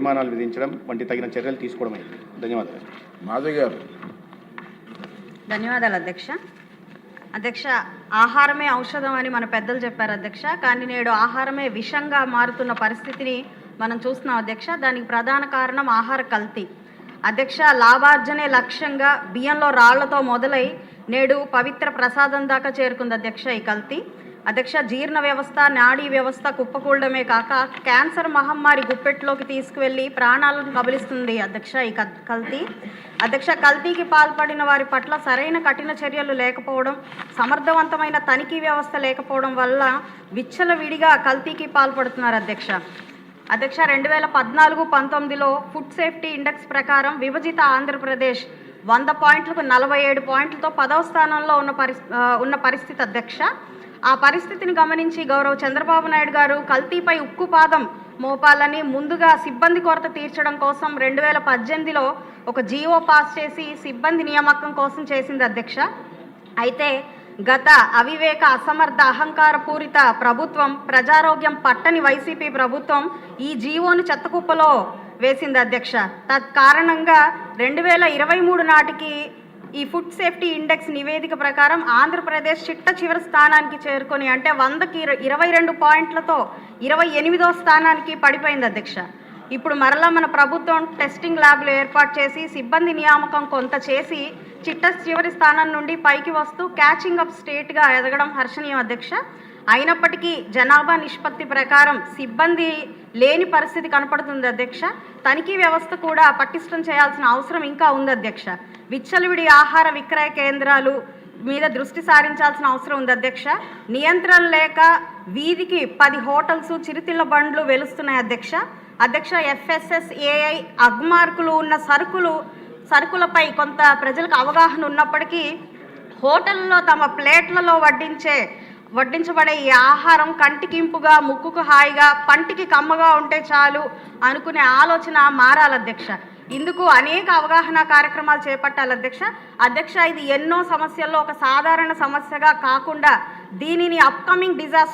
జరిమానాలు విధించడం వంటి తగిన చర్యలు తీసుకోవడం అయింది. ధన్యవాదాలు. మాధవ్ గారు. ధన్యవాదాలు అధ్యక్ష. అధ్యక్ష, ఆహారమే ఔషధం అని మన పెద్దలు చెప్పారు అధ్యక్ష. కానీ నేడు ఆహారమే విషంగా మారుతున్న పరిస్థితిని మనం చూస్తున్నాం అధ్యక్ష. దానికి ప్రధాన కారణం ఆహార కల్తీ అధ్యక్ష. లాభార్జనే లక్ష్యంగా బియ్యంలో రాళ్లతో మొదలై నేడు పవిత్ర ప్రసాదం దాకా చేరుకుంది అధ్యక్ష ఈ కల్తీ. అధ్యక్ష, జీర్ణ వ్యవస్థ, నాడీ వ్యవస్థ కుప్పకూడడమే కాక క్యాన్సర్ మహమ్మారి గుప్పెట్లోకి తీసుకువెళ్ళి ప్రాణాలను కబలిస్తుంది అధ్యక్ష ఈ కల్తీ. అధ్యక్ష, కల్తీకి పాల్పడిన వారి పట్ల సరైన కఠిన చర్యలు లేకపోవడం, సమర్థవంతమైన తనిఖీ వ్యవస్థ లేకపోవడం వల్ల విచ్చలవిడిగా కల్తీకి పాల్పడుతున్నారు అధ్యక్ష. అధ్యక్ష, 2014-19లో ఫుడ్ సేఫ్టీ ఇండెక్స్ ప్రకారం విభజిత ఆంధ్రప్రదేశ్ 100 పాయింట్లకు 47 పాయింట్లతో 10వ స్థానంలో ఉన్న పరిస్థితి అధ్యక్ష. ఆ పరిస్థితిని గమనించి గౌరవ చంద్రబాబు నాయుడు గారు కల్తీపై ఉక్కుపాదం మోపాలని ముందుగా సిబ్బంది కొరత తీర్చడం కోసం 2018లో ఒక జీవో పాస్ చేసి సిబ్బంది నియామకం కోసం చేసింది అధ్యక్ష. అయితే గత అవివేక, అసమర్థ, అహంకార పూరిత ప్రభుత్వం, ప్రజారోగ్యం పట్టని వైసీపీ ప్రభుత్వం ఈ జీవోను చెత్తకుప్పలో వేసింది అధ్యక్ష. తత్కారణంగా 2023 నాటికి ఈ ఫుడ్ సేఫ్టీ ఇండెక్స్ నివేదిక ప్రకారం ఆంధ్రప్రదేశ్ చిట్ట చివరి స్థానానికి చేరుకొని, అంటే 100కి 22 పాయింట్లతో 28వ స్థానానికి పడిపోయింది అధ్యక్ష. ఇప్పుడు మరలా మన ప్రభుత్వం టెస్టింగ్ ల్యాబ్లు ఏర్పాటు చేసి సిబ్బంది నియామకం కొంత చేసి చిట్ట చివరి స్థానం నుండి పైకి వస్తూ క్యాచింగ్ అప్ స్టేట్గా ఎదగడం హర్షణీయం అధ్యక్ష. అయినప్పటికీ జనాభా నిష్పత్తి ప్రకారం సిబ్బంది లేని పరిస్థితి కనపడుతుంది అధ్యక్ష. తనిఖీ వ్యవస్థ కూడా పటిష్టం చేయాల్సిన అవసరం ఇంకా ఉంది అధ్యక్ష. విచ్చలవిడి ఆహార విక్రయ కేంద్రాలు మీద దృష్టి సారించాల్సిన అవసరం ఉంది అధ్యక్ష. నియంత్రణ లేక వీధికి 10 హోటల్స్, చిరుతిళ్ళ బండ్లు వెలుస్తున్నాయి అధ్యక్ష. FSSAI అగ్మార్కులు ఉన్న సరుకులపై కొంత ప్రజలకు అవగాహన ఉన్నప్పటికీ హోటల్లో తమ ప్లేట్లలో వడ్డించబడే ఈ ఆహారం కంటికింపుగా, ముక్కుకు హాయిగా, పంటికి కమ్మగా ఉంటే చాలు అనుకునే ఆలోచన మారాలి అధ్యక్ష. ఇందుకు అనేక అవగాహన కార్యక్రమాలు చేపట్టాలి అధ్యక్ష. ఇది ఎన్నో సమస్యల్లో ఒక సాధారణ సమస్యగా కాకుండా దీనిని అప్కమింగ్ డిజాస్టర్